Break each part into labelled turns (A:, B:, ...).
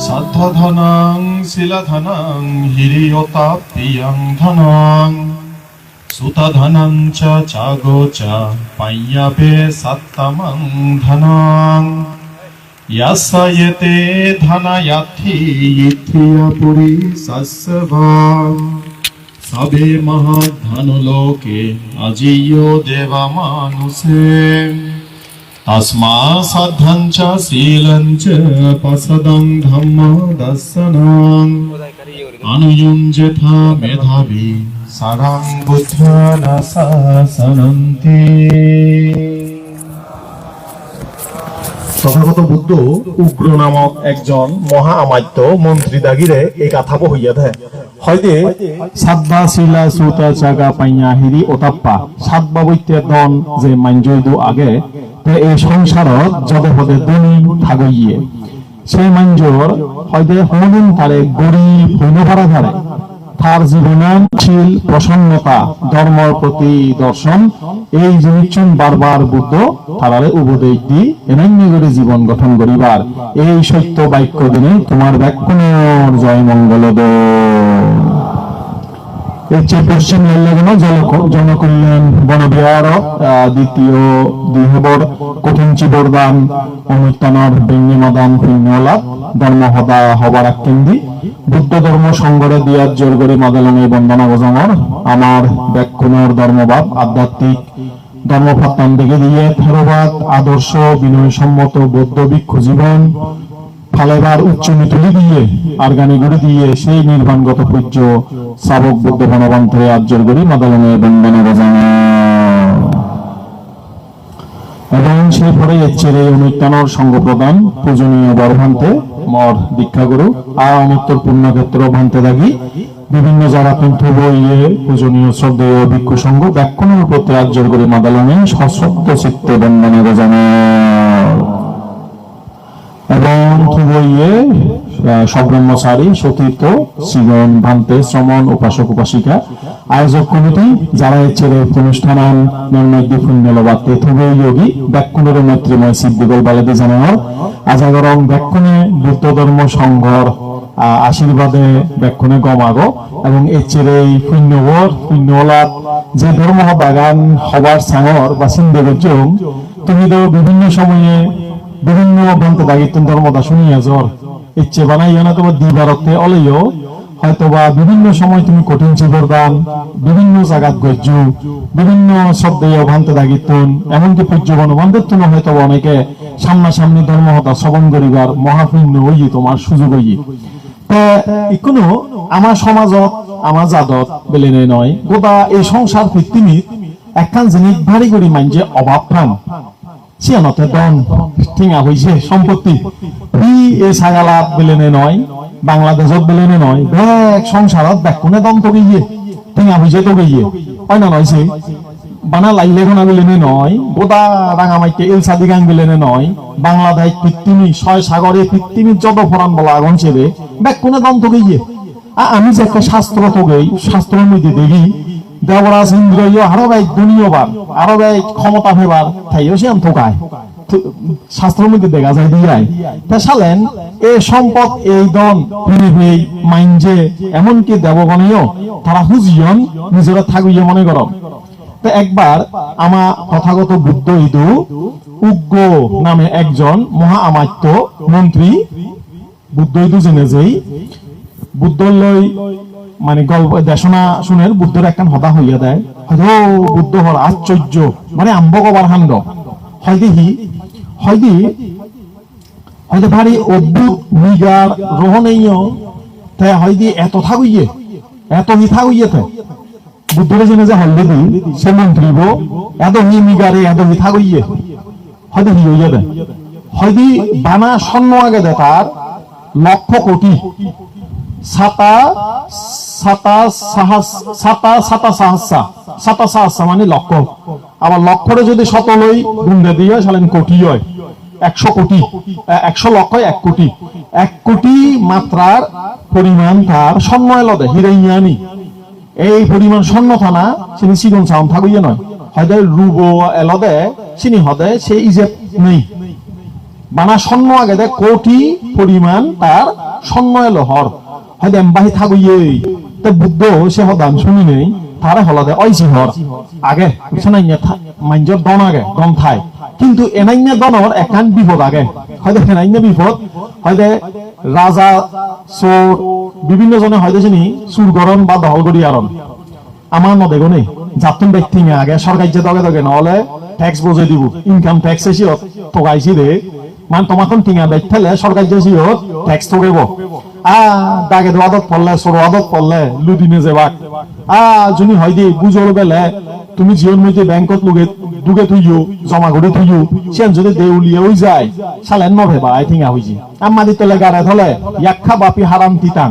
A: সাধ্যধনং শিলাধনং হিরিয়তাপ্রিয়ং ধনং সুতধনং চ চাগো চ পাইয়াবে সত্তমং ধনং ইয়াসয়েতে ধনয়াথি ইথিয়া পুরি সস্যভাং সবে মহাধনলোকে অজিয়ো দেবা মানুষে তস্মা সাধ্যং চ শীলং চ পসদং ধম্ম দর্শনং অনুযুঞ্জথা মেধাবী সারাং বুদ্ধ শাসনন্তি।
B: তথাগত বুদ্ধ উগ্র নামক একজন মহা আমাত্য মন্ত্রী দাগিরে এই কথা বহিয়া দেয় হয়তো সাতবা শিলা সুতা চাগা পাইয়া হিরি ওতাপ্পা সাতবা বৈত্যের দন যে মাঞ্জইদু আগে এই সংসারত যদে পদে ধনী থাগইয়ে সেই মাঞ্জর হয়তো হনুন তারে গরিব হইনভারা ধারে তার জীবনশীল প্রসন্নতা ধর্মর প্রতি দর্শন এই জিনিসন বারবার বুদ্ধ তারারে উপদেশ দি এনান্য করে জীবন গঠন করিবার এই সত্য বাক্য দিনে তোমার ব্যাকুণর জয় মঙ্গল দো। এর চেয়ে পশ্চিম লাল্লাগুনো জনকল্যাণ বনবিহার দ্বিতীয় দুইহবর কঠিন চিবরদান অনুত্তানর বেঙ্গিমাদান পুণ্যলা ধর্ম হদা হবার কেন্দ্রি বুদ্ধ ধর্ম সংগড়ে দিয়ার জোর করে মাদালনে বন্দনা গজমর আমার ব্যাকুণর ধর্মবাদ আধ্যাত্মিক ধর্মপ্রত্যান দিকে দিয়ে থেরবাদ আদর্শ বিনয় সম্মত বৌদ্ধ ভিক্ষু জীবন ফালেবার উচ্চ মিতুলি দিয়ে আর গানি গুড়ি দিয়ে সেই নির্বাণগত পূজ্য শ্রাবক বুদ্ধ বনবান্তরে আর্যর গড়ি মাদালনে বন্দনা গজানো এবং সেই পরে এর অনুত্তানর সঙ্গ প্রদান পূজনীয় বরভান্তে মর দীক্ষা গুরু আর অনুত্তর পুণ্যক্ষেত্র ভান্তে দাগি বিভিন্ন যারা কিন্তু বইয়ে পূজনীয় শ্রদ্ধেয় ভিক্ষু সঙ্গ ব্যাকুণের প্রতি আর্যর গড়ি মাদালনে সশ্রদ্ধ চিত্তে বন্দনা গজানো এবং বইয়ে সব্রহ্মচারী সতীর্থ শ্রীগণ ভান্তে শ্রমণ উপাসক উপাসিকা আয়োজক কমিটি যারা ছেড়ে অনুষ্ঠান নির্ণয় পুণ্যলবাদে থুবই যোগী ব্যাকুণের মৈত্রীময় সিদ্ধিগল বালাদি জানানোর আজাগরং ব্যাকুণে বুদ্ধ ধর্ম সংঘর আশীর্বাদে ব্যাকুণে গমাগ এবং এর ছেড়ে এই পুণ্যলাভ যে ধর্ম বাগান হবার সাঙর বা সিন্ধেগর তুমি তো বিভিন্ন সময়ে বিভিন্ন বন্ত দাগিত্ব ধর্মতা শুনিয়া জ্বর ইচ্ছে বানাইও না তোমার দিবারতে অলেও হয়তোবা বিভিন্ন সময় তুমি কঠিন চিবরদান বিভিন্ন জায়গাত গজ্য বিভিন্ন শব্দে ভান্তে দাগিত্ব এমনকি পূজ্য বনবন্ধের তুমি হয়তো অনেকে সামনাসামনি ধর্মহতা শ্রবণ করিবার মহাপুণ্য হই তোমার সুযোগ হই কোনো আমার সমাজত আমার জাদত বেলেনে নয় গোটা এই সংসার পৃথিবীত একখান জিনিস ভারী করি মানছে অভাব প্রাণ চিয়ানতে দন ঠিঙা হয়েছে সম্পত্তি এ সাগালাত বেলেনে নয় বাংলাদেশত বেলেনে নয় ব্যাগ সংসারত ব্যাকুনে দম তো গিয়ে ঠিঙা হয়েছে তো গিয়ে হয় না নয়ছে বানা লাইলে ঘনা বেলেনে নয় গোদা রাঙামাইকে এল সাদি গাং বেলেনে নয় বাংলাদেশ পৃথিবী ছয় সাগরে পৃথিবীর যত ফরান বলা আগুন ছেড়ে ব্যাকুনে দম তো গিয়ে আমি যে একটা শাস্ত্র তো গই শাস্ত্রের মধ্যে দেখি দেবরাজ ইন্দ্র আরো ব্যয় দুনিয়বার আরো ব্যয় ক্ষমতা ফেবার তাইও সে থোকায় শাস্ত্রের মধ্যে দেখা যায় দিয়াই তা সালেন এই সম্পদ এই দন মাইনজে এমনকি দেবগণীয় তারা হুজিয়ন নিজেরা থাকুইয়ে মনে করম। তো একবার আমার তথাগত বুদ্ধ ইদু উগ্র নামে একজন মহা আমাত্য মন্ত্রী বুদ্ধ ইদু জেনে যেই বুদ্ধলয় মানে গল্প দেশনা শুনের বুদ্ধের একখান হতা হইয়া দেয় হয়তো বুদ্ধ হল আশ্চর্য মানে আম্বকবার হান্ড হয়তো ভারী অদ্ভুত মিগার রোহনীয় তাই হয়তো এত থাকুইয়ে এত হি থাকুইয়ে বুদ্ধরে জেনে যে হল্লে দি সে মন্ত্রী এত হি মিগারে এত হি থাকুইয়ে হয়তো হি হইয়া দেয় হয়তো বানা স্বর্ণ আগে দেয় তার লক্ষ কোটি মানে লক্ষ আবার লক্ষরে যদি শত লই গুন্ডে দিয়ে সালেন কোটি হয় 100 কোটি 100 লক্ষ 1 কোটি 1 কোটি মাত্রার পরিমাণ তার স্বর্ণ এলদে হিরাইয়ানি এই পরিমাণ স্বর্ণ থানা চিনি সিগন সাউন্ড থাকুইয়া নয় হয়তো রুব এলদে চিনি হদে সেই ইজেপ নেই বানা স্বর্ণ আগে দে কোটি পরিমাণ তার স্বর্ণ এলো হর হয়তো এমবাহি থাকুইয়ে তে বুদ্ধ সে হদান শুনি নেই তারে হলদে ওইসি হর আগে শোনাইয়া মাইঞ্জর দন আগে দন থাই কিন্তু এনাইনা দনর একান বিপদ আগে হয়তো এনাইনা বিপদ হয়তো রাজা চোর বিভিন্ন জনে হয়তো চিনি চুরগরণ বা দহলগড়ি আরন আমার মতে গনে যাতুন ব্যক্তি আগে সরকার যে দগে দগে নহলে ট্যাক্স বজে দিব ইনকাম ট্যাক্স এসে তোগাইছি রে মান তোমাখন টিঙা দেখলে সরকার যে ট্যাক্স তোগেব দাগে আদত পড়লে সরো আদত পড়লে লুদিনে যাবাক যদি হয় দি বুঝর বেলে তুমি জীবন মধ্যে ব্যাংকত দুগে থইও জমা করে থইও সেন যদি দেউলিয়া হই যায় সালেন নভেবা আই থিঙা হইজি আমাদি তলে গাড়ে থলে ইয়াক্ষা বাপি হারাম তিতান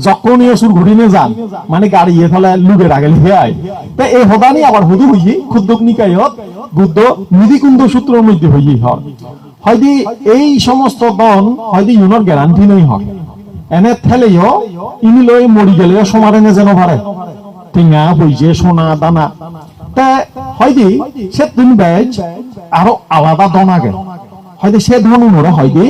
B: যখন সুর ঘুরিনে যান মানে গাড়ি ইয়ে থলে লুগের আগে লিখে আয় তা এই হদানি আবার হুদু হইজি ক্ষুদ্রক নিকায়ত বুদ্ধ নিধিকুণ্ড সূত্রের মধ্যে হইজি হর হয়দি এই সমস্ত দন হয়দি ইউনোর গ্যারান্টি নেই হয় এনে থেলেও ইনি লই মরি গেলেও সমারে নে যেন পারে টিঙা হইছে সোনা দানা তা হয়দি সে তিন ব্যাচ আরো আলাদা দন আগে হয়তো সে ধন উনরে হয়দি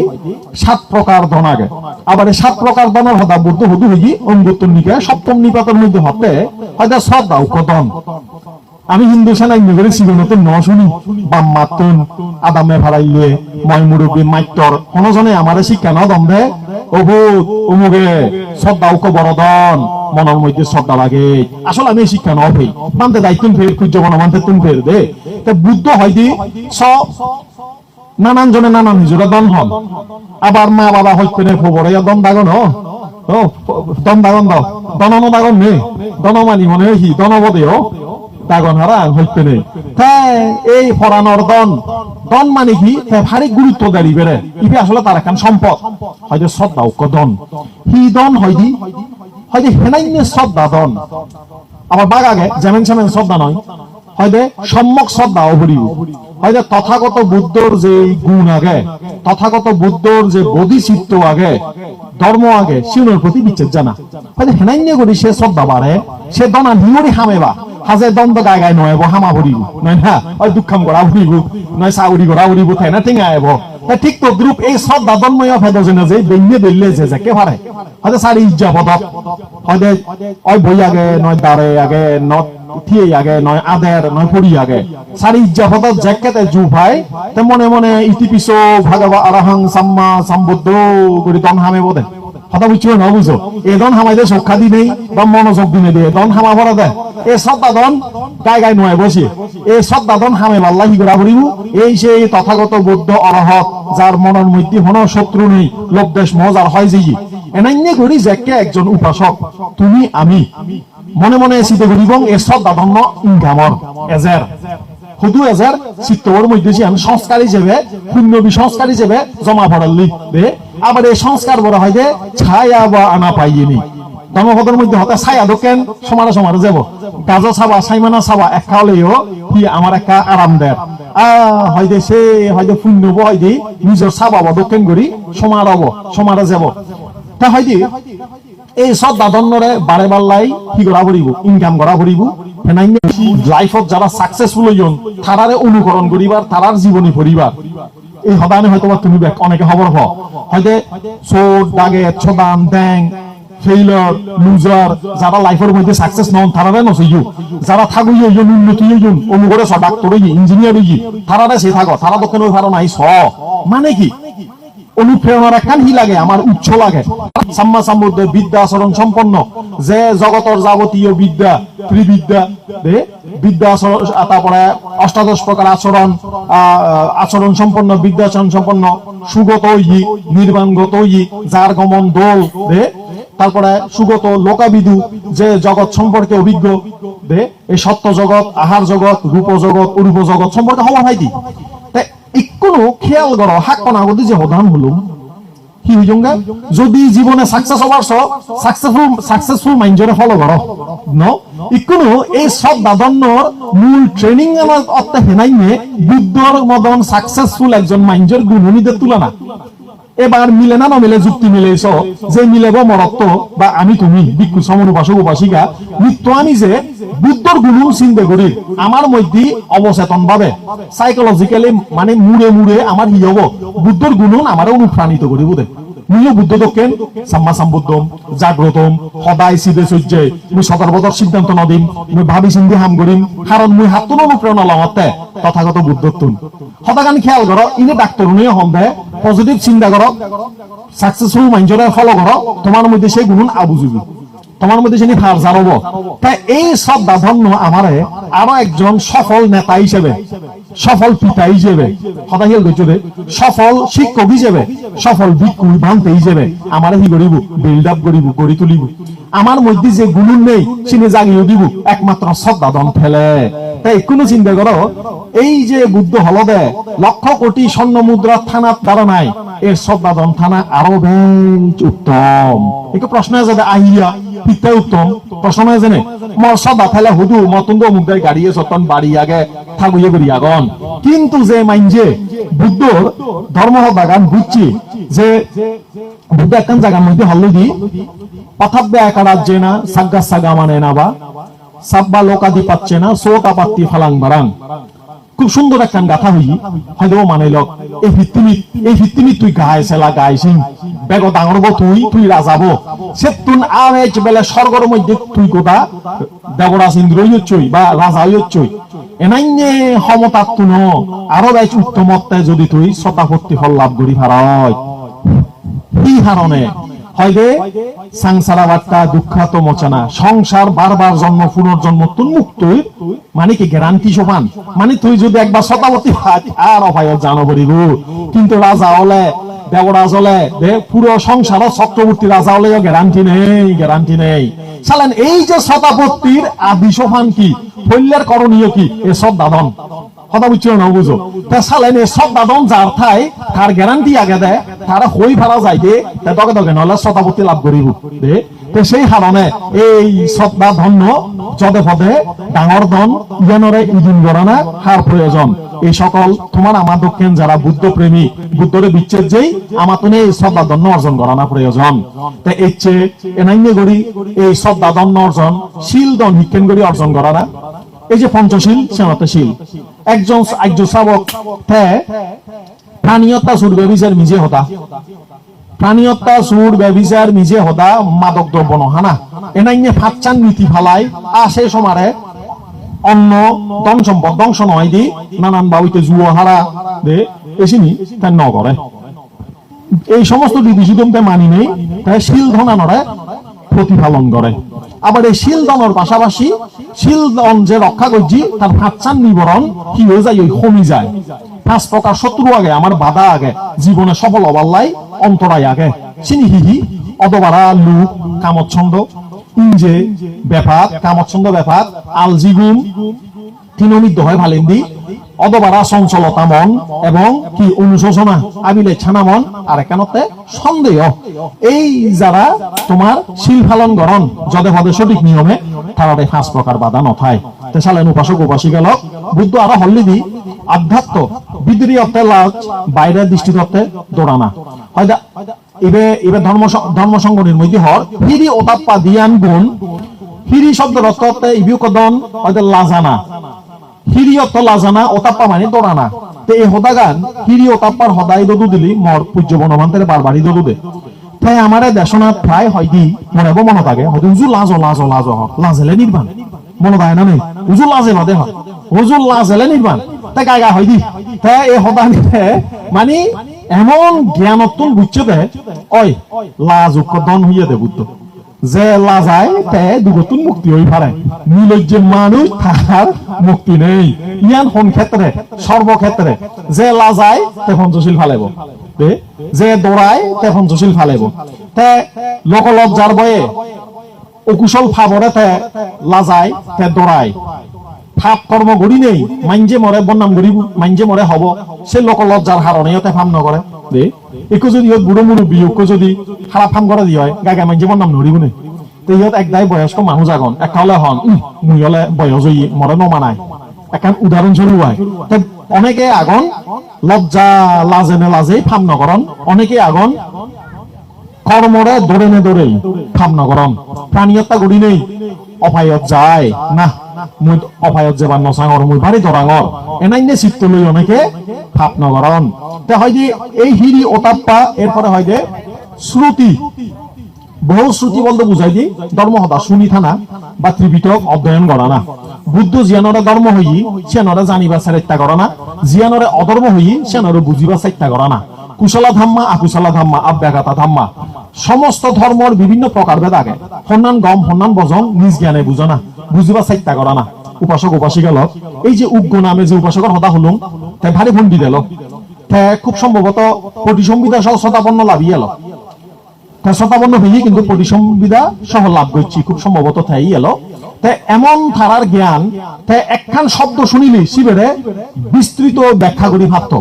B: 7 প্রকার দন আগে আবার এই 7 প্রকার দনের হদা বুদ্ধ হুদু হইজি অঙ্গুত্তর নিকায় সপ্তম নিপাতের মধ্যে হতে হয়তো শ্রদ্ধা কদন আমি হিন্দু সেনাই নগরী জীবনতে ন শুনি বাম মাতুন আদামে ভাড়াইলে মই মুরব্বী মাইটর কোনজনে আমারে শিক্ষা ন দম দে অভূত অমুকে শ্রদ্ধা উক বড়দন মনের মধ্যে শ্রদ্ধা লাগে আসলে আমি শিক্ষা ন ফেই মানতে দায়িত্ব ফের সূর্য মানতে তুমি ফের দে তা বুদ্ধ হয়দি সব নানান জনে নানান নিজরে দন হন আবার মা বাবা হইতে খবরে দন দাগন দন দাগন দাও দনন দাগন নে দনমানি মনে হই দনবদেও দাগন হারা হইতে নেই তাই এই ফরানোর দন দন মানে কি ভারী গুরুত্ব দাঁড়ি বেড়ে ইভি আসলে তার এখন সম্পদ হয়তো শ্রদ্ধা দন হি দন হয়দি হয়তো হেনাইনে শ্রদ্ধা দন আমার বাঘ আগে যেমন সেমন শ্রদ্ধা নয় হয়তো সম্যক শ্রদ্ধা অপরিব হয়তো তথাগত বুদ্ধর যে গুণ আগে তথাগত বুদ্ধর যে বোধিচিত্ত আগে ধর্ম আগে শিউনের প্রতি বিচ্ছেদ জানা হয়তো হেনাইনে করি সে শ্রদ্ধা বাড়ে সে দনা নিয়রি হামেবা হাজে দ্বন্দ্ব গায় গায় নয় হামা ভরিব নয় না ওই দুঃখাম করা ভরিব নয় চাউরি করা ভরিব তাই না টিঙা আইব ঠিক তো দ্রুপ এই শ্রদ্ধা দন্ময় ফেদজনে যে বেঞ্জে দিল্লে যে যাকে পারে হয়তো সারি ইজ্জা পদক হয়তো ওই বই আগে নয় দাঁড়ে আগে নয় থিয়ে আগে নয় আদের নয় পড়ি আগে সারি ইজ্জা পদক জ্যাকেতে জু ভাই তে মনে মনে ইতিপিস ভাগবা আরহং সাম্মা সম্বুদ্ধ করে দন হামে বোধে কথা বুঝছো না বুঝো এ দন হামাইদে সক্ষা দি নেই বা মনোযোগ দিনে দিয়ে দন হামা ভরা দেয় এই শ্রদ্ধা দন গায়ে গায়ে নয় বসে এই শ্রদ্ধা দন হামে বাল্লাহি করা ভরিব এই সেই তথাগত বুদ্ধ অরহত যার মনের মধ্যে কোনো শত্রু নেই লোভ দেশ মজার হয় যে এনাইনে করি যাকে একজন উপাসক তুমি আমি মনে মনে চিন্তা করিব এই শ্রদ্ধা ধন্য ইনকামর এজের শুধু এজের চিত্তর মধ্যে আমি সংস্কার হিসেবে শূন্য সংস্কার হিসেবে জমা পড়ালি দে আবার এই সংস্কার বড় হয় যে ছায়া বা আনা পাইনি ধর্মপদের মধ্যে হতে ছায়া দোকেন সমানে সমানে যাব গাজা চাবা সাইমানা চাবা এক খাওয়ালেও কি আমার একটা আরাম দেয় হয়তো সে হয়তো শূন্য হয়দি নিজের চাবা বা দোকেন করি সমারব সমারে যাব তা হয়দি এই শ্রদ্ধা দন্নরে বারে বাল্লাই কি করা পড়িব ইনকাম করা পড়িব লাইফত যারা সাকসেসফুল হইন তারারে অনুকরণ করিবার তারার জীবনী পরিবার এই হদানে হয়তো তুমি অনেকে খবর হয়তো চোট দাগে ছদান ব্যাং ফেইলার লুজার যারা লাইফের মধ্যে সাকসেস নন তারারে নসইও যারা থাকুই হইন উন্নতি হইন অনুকরে স ডাক্তার হই ইঞ্জিনিয়ার হই তারারে সে থাকো তারা দক্ষিণ ওই ভালো নাই স মানে কি অনুপ্রেরণার একখান হি লাগে আমার উচ্চ লাগে সাম্মা সাম্বুদ্ধ বিদ্যা আচরণ সম্পন্ন যে জগতর যাবতীয় বিদ্যা ত্রিবিদ্যা বিদ্যা তারপরে অষ্টাদশ প্রকার আচরণ আচরণ সম্পন্ন বিদ্যাচরণ সম্পন্ন সুগত ই নির্বাণগত ই যার গমন দোল দে তারপরে সুগত লোকাবিদু যে জগৎ সম্পর্কে অভিজ্ঞ দে এই সত্য জগৎ আহার জগৎ রূপ জগৎ অরূপ জগৎ সম্পর্কে হওয়া হয় দি কোনো খেয়াল করো হাক কনাগতি যে হদান হলো কি হইজঙ্গা যদি জীবনে সাকসেস হবার সাকসেসফুল মাইন্ডরে ফলো করো ন ইকুনো এই সব দাদন্নর মূল ট্রেনিং আমার অর্থ হেনাইনে বুদ্ধর মদন সাকসেসফুল একজন মাইন্ডের গুণনীদের তুলনা এবার মিলে না মিলে যুক্তি মিলেছ যে মিলেব মরত্ব বা আমি তুমি ভিক্ষু সমন উপাসক উপাসিকা মৃত্যু আমি যে বুদ্ধর গুণ চিন্তা করি আমার মধ্যে অবচেতন ভাবে সাইকোলজিক্যালি মানে মুড়ে মুড়ে আমার ই হব বুদ্ধর গুণ আমার অনুপ্রাণিত করিব দে মুইও বুদ্ধ দক্ষেন সাম্মা সম্বুদ্ধম জাগ্রতম সদায় সিধে সূর্যে মুই সতর্কতার সিদ্ধান্ত নদিম মুই ভাবি চিন্তি হাম করিম কারণ মুই হাতন অনুপ্রেরণা লওয়াতে তথাগত বুদ্ধত্তুন সদাগানি খেয়াল করো ইনে ডাক্তার নিয়ে সন্দেহ পজিটিভ চিন্তা করো সাকসেসফুল মাইন্ডরে ফলো করো তোমার মধ্যে সেই গুণ আবুজুবি তোমার মধ্যে সেই ফার জানব তাই এই সব ধন্য আমারে আরো একজন সফল নেতা হিসেবে সফল পিতা হিসেবে কথা খেয়াল করছো রে সফল শিক্ষক হিসেবে সফল ভিক্ষু ভান্তে হিসেবে আমার কি করিব বিল্ড আপ করিব গড়ি তুলিব আমার মধ্যে যে গুণ নেই সিনে জাগিয়ে দিব একমাত্র শ্রদ্ধা দন ফেলে তাই কোনো চিন্তা করো এই যে বুদ্ধ হলদে লক্ষ কোটি স্বর্ণ মুদ্রা থানার দ্বারা নাই এর শ্রদ্ধাদন থানা আরো বেশ উত্তম একটু প্রশ্ন আছে আহিয়া পিতা উত্তম প্রশ্ন আছে নে মোর শ্রদ্ধা ফেলে হুদু মতন্দ মুদ্রায় গাড়িয়ে সতন বাড়ি আগে থাকুয়ে করি আগন কিন্তু যে মাইনজে বুদ্ধর ধর্ম বাগান বুঝছি যে বুদ্ধ একখান জায়গার মধ্যে হল্লো দি পাথাব্যা একা রাজ্যে না সাগ্গা সাগা মানে না বা সাব্বা লোকাদি পাচ্ছে না সোকা পাত্তি ফালাং বারাং খুব সুন্দর একখান গাথা হই হয়তো মানাইল এই ভিত্তিমি তুই গাইছেলা গাইছিং বেগ ডাঙর তুই তুই রাজাবো সে তুন আর বেলে স্বর্গর মধ্যে তুই কোথা দেবরাজ ইন্দ্র হচ্ছই বা রাজা হচ্ছই এনাইনে সমতার তুন আরো বেশ উত্তমত্বে যদি তুই শতাপত্তি ফল লাভ করি ভারয় কি হারণে হয়তো সংসারা বার্তা দুঃখাত মোচনা সংসার বারবার জন্ম পুনর্জন্ম তুই মুক্ত মানে কি গ্যারান্টি সমান মানে তুই যদি একবার শতাবতী আর অপায় জানো বলিব কিন্তু রাজা হলে দেবরাজ হলে পুরো সংসার চক্রবর্তী রাজা হলে গ্যারান্টি নেই চালেন এই যে শতাপত্তির আদি সোপান কি ফল্যের করণীয় কি এ শ্রদ্ধাধন কথা বুঝছো না বুঝো তা চালেন এই শ্রদ্ধাধন যার ঠাই তার গ্যারান্টি আগে দেয় তারা হই ভাড়া যাই দে দগে দগে নহলে শতাপত্তি লাভ করিব দে তো সেই কারণে এই শ্রদ্ধা ধন্য যদে পদে ডাঙর ধন ইয়ানরে ইদিন গড়ানা হার প্রয়োজন এই সকল তোমার আমার দক্ষিণ যারা বুদ্ধ প্রেমী বুদ্ধরে বিচ্ছেদ যেই আমার তো এই শ্রদ্ধা ধন্য অর্জন করানা প্রয়োজন তাই এর চেয়ে এনাইনে গড়ি এই শ্রদ্ধা ধন্য অর্জন শীল দন হিক্ষেন গড়ি অর্জন করানা এই যে পঞ্চশীল সেনাতশীল একজন শাবক প্রাণীয়তা সুর ব্যভিচার নিজে হতা প্রাণীয়তা সুর ব্যভিচার নিজে হতা মাদক দ্রব্য নহানা এনাইনে ফাঁচান নীতি ফালাই আসে সমারে অন্য ধন সম্পদ ধ্বংস নয় দি নানান বাবুতে জুয়ো হারা দে এসিনি তাই ন করে এই সমস্ত বিধিশিদমতে মানি নেই তাই শীল ধনানরে প্রতিপালন করে আবার এই শীল দনের পাশাপাশি শীল দন যে রক্ষা করছি তার ফাঁচান নিবরণ কি হয়ে যায় ওই কমি যায় 5 প্রকার শত্রু আগে আমার বাধা আগে জীবনে সফল অবাল্লাই অন্তরায় আগে চিনি হিহি অদবারা লুক কামচ্ছন্দ ইঞ্জে ব্যাপার কামচ্ছন্দ ব্যাপার আলজিগুম তিনমিদ্য হয় ভালেন্দি অদবারা চঞ্চলতা মন এবং কি অনুশোচনা আবিলে ছানা মন আর একানতে সন্দেহ এই যারা তোমার শিল ফালন গরণ যদে পদে সঠিক নিয়মে তারা 5 প্রকার বাধা নথায় তে চালেন উপাসক উপাসিকা লোক বুদ্ধ আরো হল্লিদি আধ্যাত্ম বিদ্রি অর্থে লাজ বাইরের দৃষ্টিতে দৌড়ানা হয়তো এবার ধর্ম সংগঠনের মধ্যে হর হিরি ওতাপ্পা দিয়ান গুণ হিরি শব্দের অর্থ ইবিউকদন হয়তো লাজানা হিরি অর্থ লাজানা ওতাপ্পা মানে দৌড়ানা তো এই হদাগান হিরি ওতাপ্পার হদাই দদু দিলি মর পূজ্য বনভান্তের বারবারই দদু দে তাই আমার দেশনা প্রায় হয় কি মনে মনে থাকে হয়তো উজু লাজলে নির্বাণ মনে থাকে না নেই উজু লাজে বাদে হয় হুজুর লাজলে নির্বাণ তাই গায়গা হয় দি তাই এই হদানিতে মানে এমন জ্ঞানত্তন বুঝছে দে ওই লাজ উৎকদন হইয়া দে বুদ্ধ যে লাজায় তে দুগতুন মুক্তি হই পারে নিলজ্জের মানুষ তার মুক্তি নেই ইয়ান কোন ক্ষেত্রে সর্বক্ষেত্রে যে লাজায় তে পঞ্চশীল ফালাইব যে দৌড়ায় তে পঞ্চশীল ফালাইব তে লোকলজ্জার বয়ে অকুশল ফাবরে তে লাজায় তে দৌড়ায় ফাপ কর্ম গড়ি নেই মাইঞ্জে মরে বন্যাম গরিব মাইঞ্জে মরে হব সে লোকলজ্জার হারণে তে ফাম নকরে দে একো যদি বুড়ো মুরব্বী একো যদি খারাপ ফাম করে দিয়ে হয় গাগা মাইঞ্জে বন্যাম নড়িব নে তো ইহত একদাই বয়স্ক মানুষ আগন একটা হলে হন মুই হলে বয়স হই মরে নমানায় এখন উদাহরণ চলুয়ায় অনেকে আগন লজ্জা লাজেনে লাজেই ফাম নগরণ অনেকে আগন কর্মরে দৌড়েনে দৌড়েই ফাম নগরণ প্রাণী হত্যা করি নেই অপায়ত যায় না মুই অপায়ত যাবার নসাঙর মুই ভারী দরাঙর এনাইনে চিত্ত লই অনেকে ফাপ নগরণ তে হয় যে এই হিরি ওতাপ্পা এরপরে হয় যে শ্রুতি বহু শ্রুতি বলতে বুঝাই দি ধর্মহতা শুনি থানা বা ত্রিপিটক অধ্যয়ন করা না বুদ্ধ জিয়ানরে ধর্ম হই সেনরে জানিবা চেষ্টা করা না জিয়ানরে অধর্ম হই সেনরে বুঝিবা চেষ্টা করা না কুশলা ধাম্মা আকুশলা ধাম্মা আব্যাঘাতা ধাম্মা সমস্ত ধর্মর বিভিন্ন প্রকার ভেদ আগে হন্নান গম হন্নান বজং নিজ জ্ঞানে বুঝো না বুঝিবা চেষ্টা করা না উপাসক উপাসিকা লক এই যে উগ্র নামে যে উপাসকের হতা হলুম তাই ভারী ভন্ডি দিল খুব সম্ভবত প্রতিসংবিধা সহ শতাপন্ন লাভই এলো শতাপন্ন হয়ে কিন্তু প্রতিসংবিধা সহ লাভ করছি খুব সম্ভবত তাই এলো তাই এমন ধারার জ্ঞান তাই একখান শব্দ শুনিলি শিবেরে বিস্তৃত ব্যাখ্যা করি ভাবত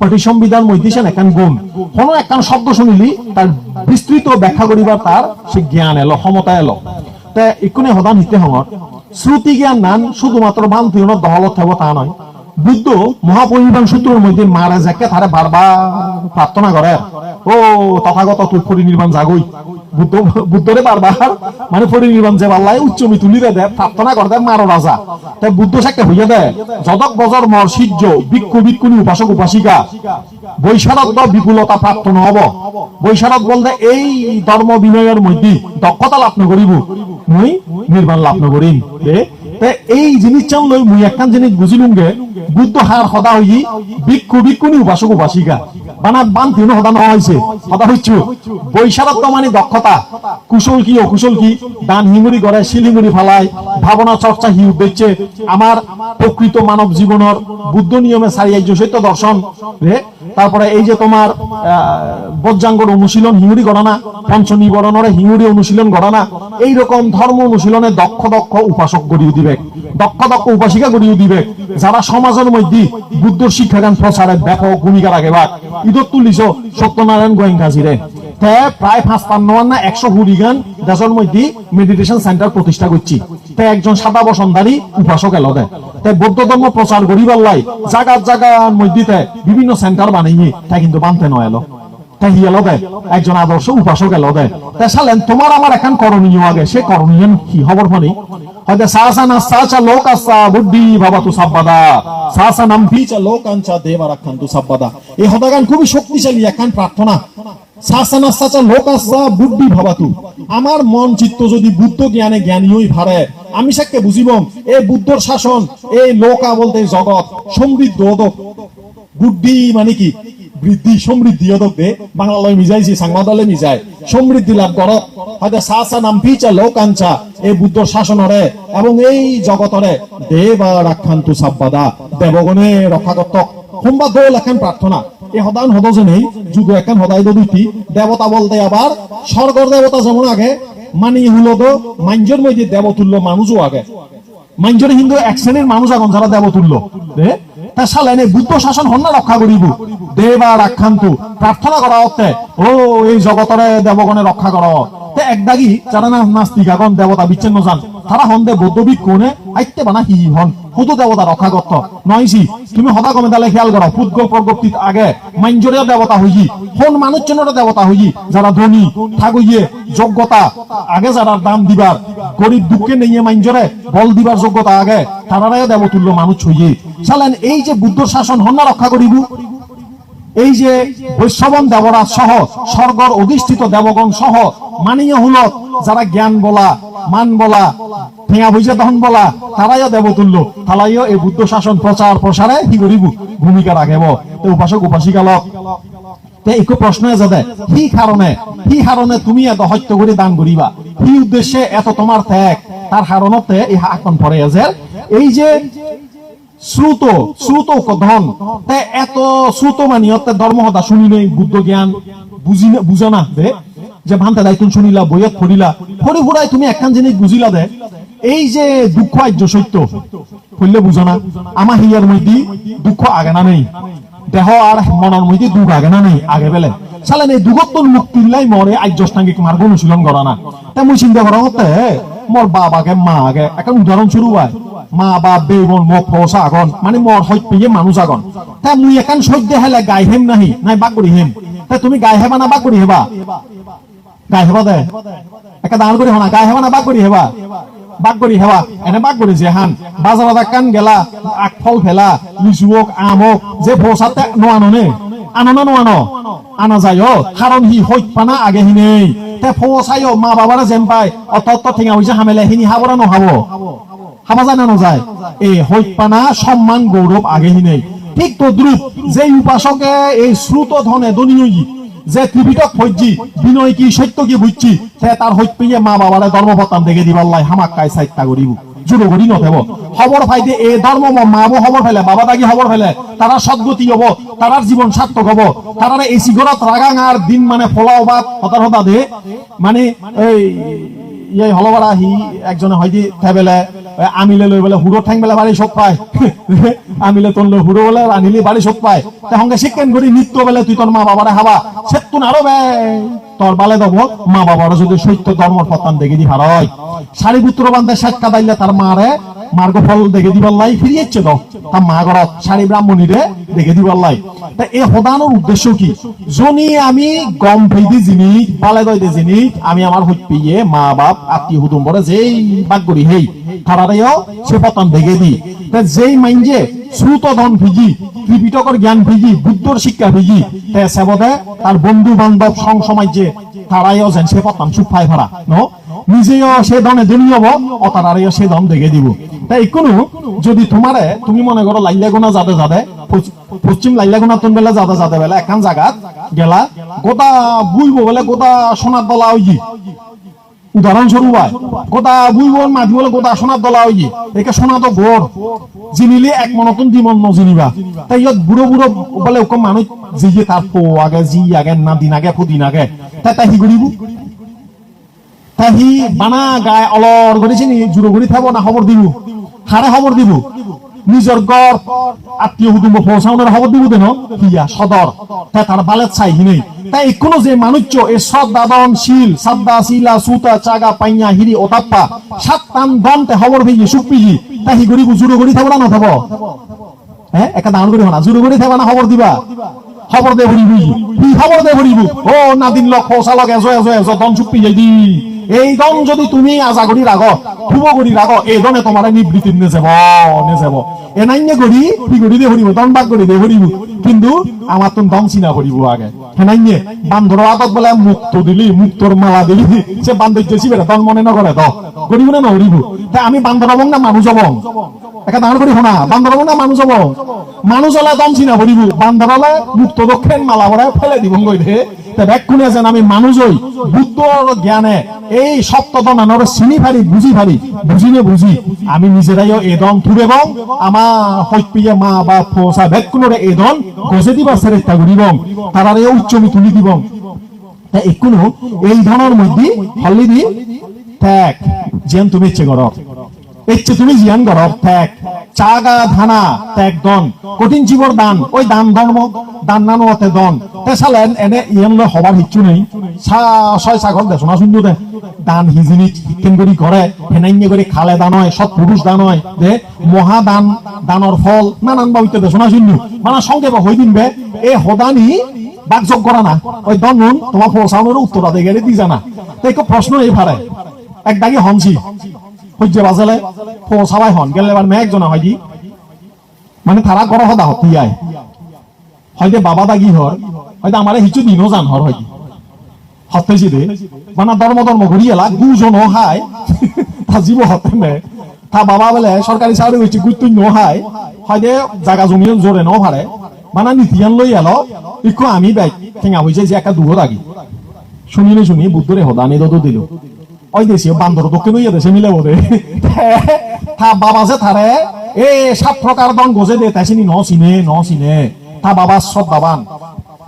B: প্রতিসংবিধান মধ্যে একখান গুণ কোনো একখান শব্দ শুনিলি তার বিস্তৃত ব্যাখ্যা করিবার তার সে জ্ঞান এলো ক্ষমতা এলো তাই এক্ষুনি হদান হিতে হঙর শ্রুতি জ্ঞান নান শুধুমাত্র বান্তিহীন দহলত থাকবো তা নয় বুদ্ধ মহাপরিনির্বাণ সূত্রের মধ্যে মারা যাকে তারে বারবার প্রার্থনা করে ও তথাগত তুই পরিনির্বাণ জাগই বুদ্ধরে বারবার মানে পরিনির্বাণ যে পাল্লাই উচ্চমি তুলি দে প্রার্থনা করে দেয় মারো রাজা তাই বুদ্ধ সাক্ষে হইয়া দেয় যদক বজর মর সিজ্জ ভিক্ষু ভিক্ষুনি উপাসক উপাসিকা বৈশারদ বিপুলতা প্রাপ্ত নহব বৈশারদ বলতে এই ধর্ম বিনয়ের মধ্যে দক্ষতা লাভ নকরিব মুই নির্বাণ লাভ নকরিম এই জিনিস চান লই মুই একখান জিনিস বুঝিলুম গে বুদ্ধ হার সদা হই ভিক্ষু ভিক্ষুনি উপাসক উপাসিকা বানা বান তিন সদা ন হইছে সদা হইছো বৈশারত্ব মানে দক্ষতা কুশল কি অকুশল কি দান হিঙুরি করে শিলিঙুরি ফালায় ভাবনা চর্চা হি উদ্দেশ্যে আমার প্রকৃত মানব জীবনের বুদ্ধ নিয়মে সারিয়াইজ সত্য দর্শন রে তারপরে এই যে তোমার বজ্রাঙ্গর অনুশীলন হিঙুরি গণনা পঞ্চ নিবরণরে হিঙুরি অনুশীলন গণনা এইরকম ধর্ম অনুশীলনে দক্ষ দক্ষ উপাসক গড়িয়ে দিবে দক্ষ দক্ষ উপাসিকা গড়িয়ে দিবে যারা সমাজের মধ্যে বুদ্ধর শিক্ষাগান প্রচারে ব্যাপক ভূমিকা রাখে বা ইদত তুলিছ সত্যনারায়ণ গোয়েঙ্কাজিরে প্রায় ৫৫ না ১০০ হুরিগান দেশের মধ্যে মেডিটেশন সেন্টার প্রতিষ্ঠা করছি তাই একজন সাদা বসন্ধারী উপাসক এলো দেয় তাই বৌদ্ধ ধর্ম প্রচার করিবার লাই জায়গার জায়গার মধ্যে বিভিন্ন সেন্টার বানিয়ে তাই কিন্তু বানতে নয় এলো তাই এলো দেয় একজন আদর্শ উপাসক এলো দেয় তাই সালেন তোমার আমার এখন করণীয় আগে সে করণীয় কি খবর ফনি হয়তো সাহসানা সাচা লোক আসা বুদ্ধি বাবা তু সাব্বাদা সাহসা নাম ভিচা লোকাঞ্চা দেবা রাখান তু সাব্বাদা এই হদাগান খুবই শক্তিশালী একখান প্রার্থনা সাহসানা সাচা লোক আসা বুদ্ধি ভাবাতু আমার মন চিত্ত যদি বুদ্ধ জ্ঞানে জ্ঞানী হই ভারে আমি সাকে বুঝিবম এই বুদ্ধর শাসন এই লোকা বলতে জগৎ সমৃদ্ধ ওদক বুদ্ধি মানে কি বৃদ্ধি সমৃদ্ধি ওদক দে বাংলায় মিজাইছি সাংবাদালে মিজায় সমৃদ্ধি লাভ করত হয়তো সাহসা নাম ভিচা লোকাঞ্চা এই বুদ্ধর শাসনরে এবং এই জগতরে দেবা রাখান্তু সাব্বাদা দেবগণে রক্ষা করত সম্বা দোল এখন প্রার্থনা এই হদান হদ যে নেই যুগ এখন হদাই দুইটি দেবতা বলতে আবার স্বর্গর দেবতা যেমন আগে মানে হলো তো মাঞ্জের মধ্যে দেবতুল্য মানুষও আগে মাঞ্জের হিন্দু এক শ্রেণীর মানুষ এখন যারা দেবতুল্য তা সালেনে বুদ্ধ শাসন হন্না রক্ষা করিব দেবা রাখান্তু প্রার্থনা করা হতে ও এই জগতরে দেবগণে রক্ষা কর এক দাগি যারা নাস্তিক এখন দেবতা বিচ্ছিন্ন যান তারা হন্দে বৌদ্ধবিক কোনে আইতে বানা হি হন শুধু দেবতা রক্ষা করত নয়সি তুমি হদা কমে দালে খেয়াল করো পুদ্গল প্রগতিত আগে মাঞ্জরীয় দেবতা হইজি কোন মানুষজনের দেবতা হইজি যারা ধনী থাকইয়ে যোগ্যতা আগে যারা দাম দিবার গরিব দুঃখে নেইয়ে মাঞ্জরে বল দিবার যোগ্যতা আগে তারারাই দেবতুল্য মানুষ হইয়ে চালেন এই যে বুদ্ধ শাসন হন্না রক্ষা করিব এই যে বৈষ্ণবন দেবরাজ সহ স্বর্গর অধিষ্ঠিত দেবগণ সহ মানিয়ে হল যারা জ্ঞান বলা মান বলা ঠেঙা বুঝে তখন বলা তারাইও দেবতুল্য তারাইও এই বুদ্ধ শাসন প্রচার প্রসারে কি করিব ভূমিকা রাখেব উপাসক উপাসিকা লক একটু প্রশ্ন যাতে কি কারণে তুমি এত হত্যা করে দান করিবা কি উদ্দেশ্যে এত তোমার ত্যাগ তার কারণতে এই আকন পড়ে যে এই যে শ্রুত ধন এত শ্রুত মানিয়তে ধর্মহতা শুনিলে বুদ্ধ জ্ঞান বুঝে না দে যে ভান্তা দায়িত্ব শুনিলা বইয়াত পড়িলা পড়ে ফুরাই তুমি একখান জিনিস বুঝিলা দে এই যে দুঃখ আর্য সত্য করলে বুঝো না আমার হিয়ার মধ্যে দুঃখ আগে না নেই দেহ আর মনের মধ্যে দুঃখ আগে না নেই আগে বেলে চালেন এই দুগত্তর মুক্তিলাই মরে আর্যষ্টাঙ্গিক মার্গ অনুশীলন করা না তাই মুই চিন্তা করা হতে মোর বাপ আগে মা আগে একটা উদাহরণ শুরু হয়
C: মা বাপ বেবন মোক ফসা আগন মানে মর হইত পেয়ে মানুষ আগন তা মুই একান সদ্য হেলে গাই হেম নাহি নাই বাক করি হেম তা তুমি গাই হেবা না বাক করি হেবা গাই হেবা দে একা দাঁড় করি হনা গাই হেবা না বাক করি হেবা বাক করি হেবা এনে বাক করি যে হান বাজারত কান গেলা আক ফল ফেলা লিচুক আমক যে ফসাতে নোয়ানো নে আনো না নোয়ানো আনা যায় কারণ হি হইত পানা আগে হি নেই তে ফসাইও মা বাবারা যেন পায় অত ঠেঙা হইছে হামেলে হিনি হাবরা নহাবো হাবা যায় না নজায় এই হইত পানা সম্মান গৌরব আগে হি নেই ঠিক তো দ্রুপ যে উপাসকে এই শ্রুত ধনে দনীয় যে ত্রিপিটক ফৈজি বিনয় কি সত্য কি বুঝছি সে তার হইত পেয়ে মা বাবারে ধর্মপতান দেখে দিবার লাই হামাক কাই সাইত্তা করিব জুড়ো করি নথেব খবর পাইতে এই ধর্ম মা বো খবর ফেলে বাবা দাগি খবর ফেলে তারা সদ্গতি হব তারার জীবন সার্থক হব তারা এই সিগরত রাগাঙার দিন মানে ফলাও বা হতার হতা দে মানে এই এই হলবারা হি একজনে হয়তো থেবেলে আমিলে লই বলে হুড়ো ঠ্যাং বেলা বাড়ি শোক পায় আমিলে তোর হুড়ো বলে আনিলে বাড়ি শোক পায় সঙ্গে শিক্ষণ করি নিত্য বেলে তুই তোর মা বাবারে হাবা সে তুন আরো বে তোর বালে দেব মা বাবার যদি সত্য ধর্ম পত্তান দেখে দি ভারয় সারিপুত্র বান্ধে সাক্ষা দাইলে তার মারে মার্গ ফল দেখে দিবার লাই ফিরিয়েছে তো তার মা ঘরত সারি ব্রাহ্মণীরে দেখে দিবার লাই তা এই হদানোর উদ্দেশ্য কি জনি আমি গম ফেদি জিনিস বালে দইতে জিনিস আমি আমার হইত পেয়ে মা বাপ আত্মীয় হুদুম বলে যেই বাক করি হেই তারারেও সে পতন দেখে দি তা যেই মাইনজে শ্রুত ধন ভিজি ত্রিপিটকর জ্ঞান ভিজি বুদ্ধর শিক্ষা ভিজি তে সেবদে তার বন্ধু বান্ধব সং সমাজে তারাইও যেন সে পতন সুফাই ভাড়া ন নিজেও সে ধনে ধনী হব অতারারেও সে ধন দেখে দিব তাই কোনো যদি তোমারে তুমি মনে করো লাইলা গোনা যাতে যাতে পশ্চিম লাইলা গোনা তোন বেলা যাতে যাতে বেলা এখান জায়গাত গেলা গোটা বুইবো বলে গোটা সোনার দলা হইজি উদাহরণস্বরূপ হয় গোটা বুইবন মাটি বলে গোটা সোনার দলা হইজি একে সোনা তো ঘর জিনিলে এক মনতন দিমন নজিনিবা তাই ইয়ত বুড়ো বুড়ো বলে ওকে মানুষ জিয়ে তার পো আগে জি আগে না দিন আগে ফুদিন আগে তাই তাই হি করিব তাহি বানা গায়ে অলর করেছি নি জুড়ো ঘুরি থাকবো না খবর দিব হারে খবর দিব নিজের গড় আত্মীয় কুটুম্ব পৌঁছানোর খবর দিব দেন হিয়া সদর তাই তার বালের চাই নেই তাই কোনো যে মানুষ এই সদ দাদন শিল সাদ্দা শিলা সুতা চাগা পাইয়া হিরি ওতাপ্পা সাত টান দনতে খবর ভিজি সুখ পিজি তাই হি গরিব জুড়ো ঘুরি থাকবো না থাকবো হ্যাঁ একটা দান করি না জুড়ো ঘুরি থাকবা না খবর দিবা খবর দে ভরিব কি খবর দে ভরিব ও না দিন লক পৌঁছা লক এজো এজো এজো দন চুপ পিজাই দি এই দন যদি তুমি আজা করি রাগ খুব করি রাগ এই দনে তোমার নিবৃত্তি নে যাব এনাইনে করি কি করি দে ভরিব দন বাক করি দে ভরিব কিন্তু আমার তো দম চিনা ভরিব আগে হেনাইনে বান্ধর আগত বলে মুক্ত দিলি মুক্তর মালা দিলি সে বান্ধব বেটা দন মনে নকরে তো করিব না নরিব তাই আমি বান্ধর হবং না মানুষ হবং একটা দাঁড় করি শোনা বান্ধর হবং না মানুষ হব মানুষ হলে দম চিনা ভরিব বান্ধর হলে মুক্ত দক্ষিণ মালা ভরে ফেলে দিব গই দে ব্যাকুনে যেন আমি মানুষ হই বুদ্ধর জ্ঞানে এই সপ্তদনানর চিনি ফারি বুঝি ফারি বুঝিনে বুঝি আমি নিজেরাইও এদন থুবেবং আমার হইপিয়ে মা বা ফোসা ব্যাকুনরে এদন গজে দিবা চেষ্টা করিবং তারারে উচ্চমি তুলি দিবং তাই একুনো এই ধরনের মধ্যে হলি দি ত্যাগ যেন তুমি ইচ্ছে করো ইচ্ছে তুমি জিয়ান করো ত্যাগ চাগা ধানা ত্যাগ দন কঠিন জীবর দান ওই দান ধর্ম দান নানো অতে দন তেসালেন এনে ইয়ান লয় হবার হিচ্ছু নেই ছয় ছাগল দে শোনা শুনতো দে দান হিজিনি কেন করি করে হেনাইনে করে খালে দান হয় সৎ পুরুষ দান হয় দে মহা দান দানর ফল নানান বা দে শোনা শুনু মানে সঙ্গে হই দিন বে এ হদানি বাকযোগ করা না ওই দন নুন তোমার পৌঁছানোর উত্তর আদে গেলে দি জানা তাই প্রশ্ন এই ফারে এক দাগি হনছি হইজে বাজালে পৌঁছাবাই হন গেলে এবার মেঘ জনা হয় মানে তারা করো হদা হতি আয় হয়তো বাবা দাগি হর হয়তো আমার হিচু দিনও জান হর হয়তো হতেছি দে মানে ধর্ম ঘুরি এলা দুজন হাই তা জীব হতে মে তা বাবা বলে সরকারি চাকরি হয়েছে গুরুত্ব নহায় হয়তো জায়গা জমি জোরে ন ভারে মানে নীতিয়ান লই এলো ইকো আমি বাইক ঠেঙা হয়েছে যে একটা দুহর আগি শুনি বুদ্ধরে হদানি দত দিল ওই দেশে বান্দর দক্ষিণ হইয়া দেশে মিলে বোধে তা বাবা যে থারে এ সাত প্রকার দন গজে দে তাই চিনি ন চিনে তা বাবা সব দাবান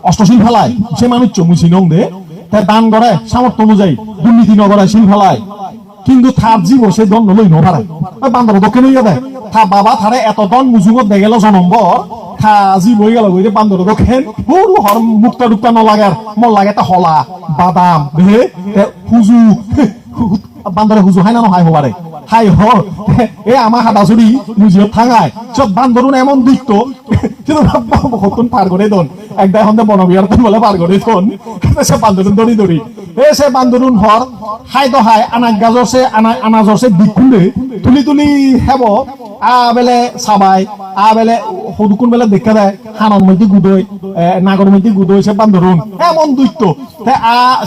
C: অষ্টশীল ফেলায় সে মানুষ চমু চিনং দে তাই দান করে সামর্থ্য অনুযায়ী দুর্নীতি নগরে শিল ফেলায় কিন্তু থার জীব সে দন নলই নভারে ওই বান্দর দক্ষিণ হইয়া দেয় থা বাবা থারে এত দন মুজুঙত দে গেল জনম্বর থা জীব হয়ে গেল ওই যে বান্দর দক্ষিণ পুরো হর মুক্তা টুক্তা নলাগে মন লাগে তা হলা বাদাম হুজু বান্দরে হুজু হয় না নহয় হবারে হাই হ এ আমার হাদাছড়ি মুজিও থাঙায় সব বান্দরুন এমন দিকতো কিন্তু হতুন পার করে দন একদাই হন্দে বনবিহার বলে পার করে দন সে বান্দরুন দড়ি দড়ি এ সে বান্দরুন হর হাই তো হাই আনাজ গাজরসে আনাজরসে বিকুলে তুলি তুলি হেব বেলে সাবাই বেলে সদুকুন বেলে দেখা দেয় হানার মধ্যে গুদই নাগর মধ্যে গুদই সে বান্দরুন এমন দৈত্য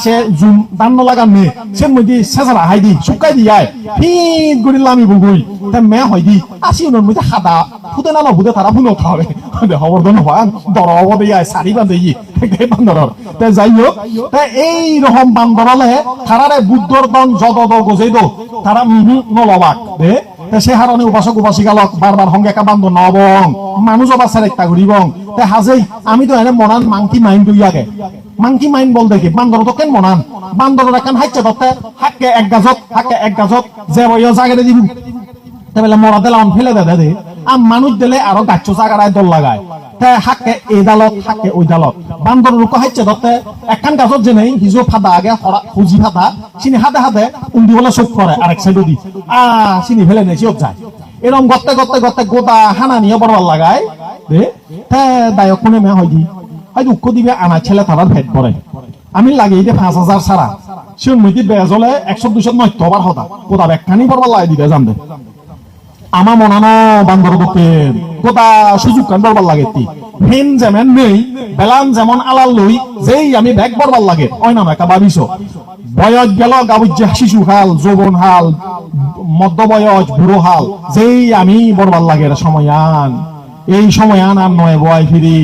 C: সে জুম দান লাগান নে সে মধ্যে সেসারা হাই দি শুকাই দিয়ায় ফিট গড়ি লামি বুগুই তা মে হয় দি আসি ওনার মধ্যে হাদা ফুটে না ফুটে তারা ফুনো খাওয়াবে হবর্ধন হওয়ান দর অবদে যায় সারি বান্ধে বান্দরর তা যাই হোক তা এই রকম বান্দরালে তারারে বুদ্ধর দন যত গজেই দো তারা নলবাক দে সে হারণে উপাসক উপাসিকালক বারবার হঙ্গে একা বান্ধব নবং মানুষ অবাসার একটা ঘুরিবং তে হাজেই আমি তো এনে মনান মাংকি মাইন দুই আগে মাংকি মাইন বল দেখি বান্দর তো কেন মনান বান্দর এখন হাইছে দতে হাকে এক গাজত যে বইও জায়গায় দিব তাহলে মরা দিলাম ফেলে দে দে আর মানুষ দিলে আরো গাছ জাগারায় দল লাগায় তাই হাকে এই দালত হাকে ওই দালত বান্দর রুকো হাইছে দতে একখান গাছত যে নেই হিজো ফাদা আগে হুজি ফাদা চিনি হাতে হাতে উন্দি বলে চোখ করে আরেক সাইড দি চিনি ফেলে নেই চোখ যায় এরকম গত্তে গোটা হানা নিয়ে বড়বার লাগায় দে দায়ক কোনে মে হয় দি হয়তো উক্ষ দিবে আনা ছেলে তারার ভেদ পড়ে আমি লাগিয়ে দিয়ে 5,000 সারা সিউন মধ্যে বেজ হলে 100-200 নয় তোবার হতা কোথা ব্যাখ্যানি বড়বার লাগিয়ে দিবে জানবে আমার মনানো বান্দর দোকেন কোথা সুযোগ কান বড়বার লাগে হেন যেমন নেই বেলান যেমন আলাল লই যেই আমি ব্যাগ বড়বার লাগে ওই নাম একটা ভাবিস বয়স গেল গাবুজ্জা শিশু হাল যৌবন হাল মধ্য বয়স বুড়ো হাল যেই আমি বড়বার লাগে সময়য়ান এই সময়য়ান আর নয় বয় ফিরি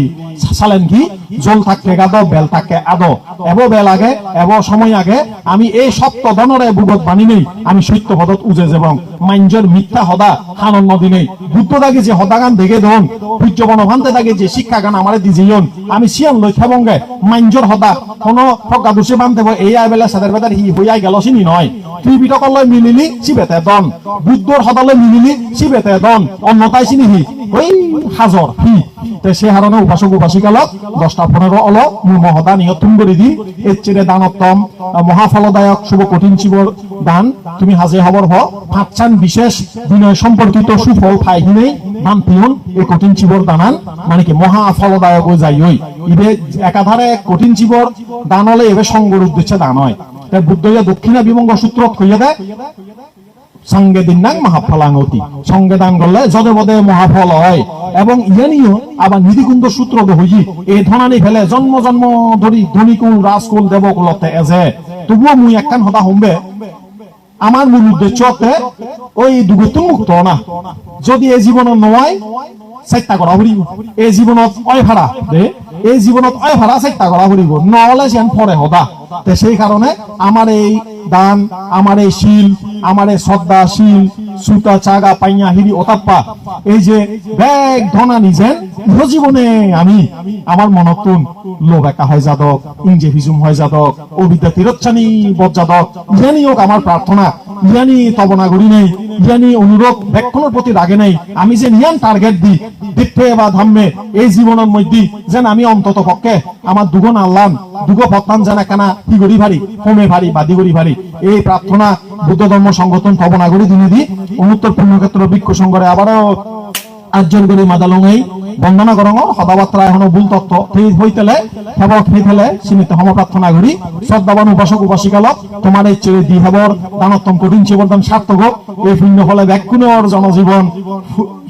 C: সালেন কি জল থাকে গাদো বেল থাকে আদো এব বেল আগে এব সময় আগে আমি এই সপ্ত ধনরে বুগত বানি নেই আমি সত্য পদত উজে এবং মাঞ্জর মিথ্যা হদা হানন নদী নেই বুদ্ধ দাগে যে হদাগান দেখে ধন পূজ্য বনভান্তে দাগে যে শিক্ষা গান আমারে দিজিয়ন আমি সিয়ান লই খাবঙ্গে মাঞ্জর হদা কোন ফকা দোষে বানতে এই আইবেলা সাদের বেদার হি হইয়াই গেল চিনি নয় তুই বিটকলয় মিলিলি সিবেতে দন বুদ্ধর হদালে মিলিলি সিবেতে দন অন্যতাই চিনি হি ওই হাজর হি সে হারণে উপাসক উপাসিকালক 10-15 অল মহদা নিয়তন করে দি এর চেয়ে দানোত্তম মহাফলদায়ক শুভ কঠিন শিবর দান তুমি হাজে হবর হ পাঁচচান বিশেষ বিনয় সম্পর্কিত সুফল ফাইহিনেই দান পিয়ন এই কঠিন শিবর দানান মানে কি মহাফলদায়ক ও যাই ওই ইবে একাধারে কঠিন শিবর দান হলে এবে সঙ্গর উদ্দেশ্যে দান হয় তাই বুদ্ধইয়া দক্ষিণা বিমঙ্গ সূত্র কইয়া দেয় সঙ্গে দিন নাং মহাফলাঙ্গতি সঙ্গে দান করলে যদে বদে মহাফল হয় এবং ইয়ানিও আবার নিধিকুণ্ড সূত্র হই এই ধনানি ফেলে জন্ম জন্ম ধরি ধনিকুল রাজকুল দেবকুলতে এজে তবুও মুই একখান হতা হমবে আমার মূল উদ্দেশ্য ওই দুগতু মুক্ত না যদি এই জীবন নয় চেষ্টা করা ফুরিব এই জীবনত অয় ভাড়া দে এই জীবনত অয় ভাড়া চেষ্টা করা ফুরিব নহলে যেন পরে হতা সেই কারণে আমার এই দান আমার এই শিল আমার এই শ্রদ্ধা শিল সুতা চাগা পাইয়া হিরি অতাপ্পা এই যে ব্যাগ ধনা নিজেন জীবনে আমি আমার মনতুন লোক একা হয় যাদক ইংজে হিজুম হয় যাদক অবিদ্যা তীরচ্ছানি বদ যাদক ইয়ানি হোক আমার প্রার্থনা ইয়ানি তবনা করি নেই ইয়ানি অনুরোধ ব্যাখ্যানোর প্রতি রাগে নেই আমি যে নিয়ান টার্গেট দি দিতে বা ধাম্মে এই জীবনের মধ্যে যেন আমি অন্তত পক্ষে আমার দুগুণ আল্লাহ দুগো পত্তান যেন কেনা কি করি ভারি হোমে ভারি বাদি করি ভারি এই প্রার্থনা বুদ্ধ ধর্ম সংগঠন তবনা করি দিনে দি অনুত্তর পুণ্যক্ষেত্র বৃক্ষ সংঘরে আবারও আর্জন করি মাদালঙেই বন্দনা করং সদাবাত্রা এখন ভুল তত্ত্ব হইতেলে হেবক হইতেলে সীমিত হম প্রার্থনা করি শ্রদ্ধাবান উপাসক উপাসিকালক তোমার এই চেয়ে দি হেবর দানোত্তম কঠিন সেবর্ধন সার্থক এই পুণ্য ফলে ব্যাকুণের জনজীবন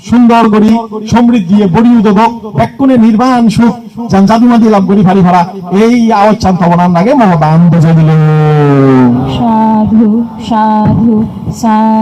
C: সুন্দর করি সমৃদ্ধি বড়ি উদ্যোগ ব্যাকুণে নির্বাণ সুখ যান জাদুমাদি লাভ করি ভারি ভাড়া এই আওয়াজ চান্ত বনার লাগে মহদান বেজে দিল।
D: সাধু সাধু সাধু।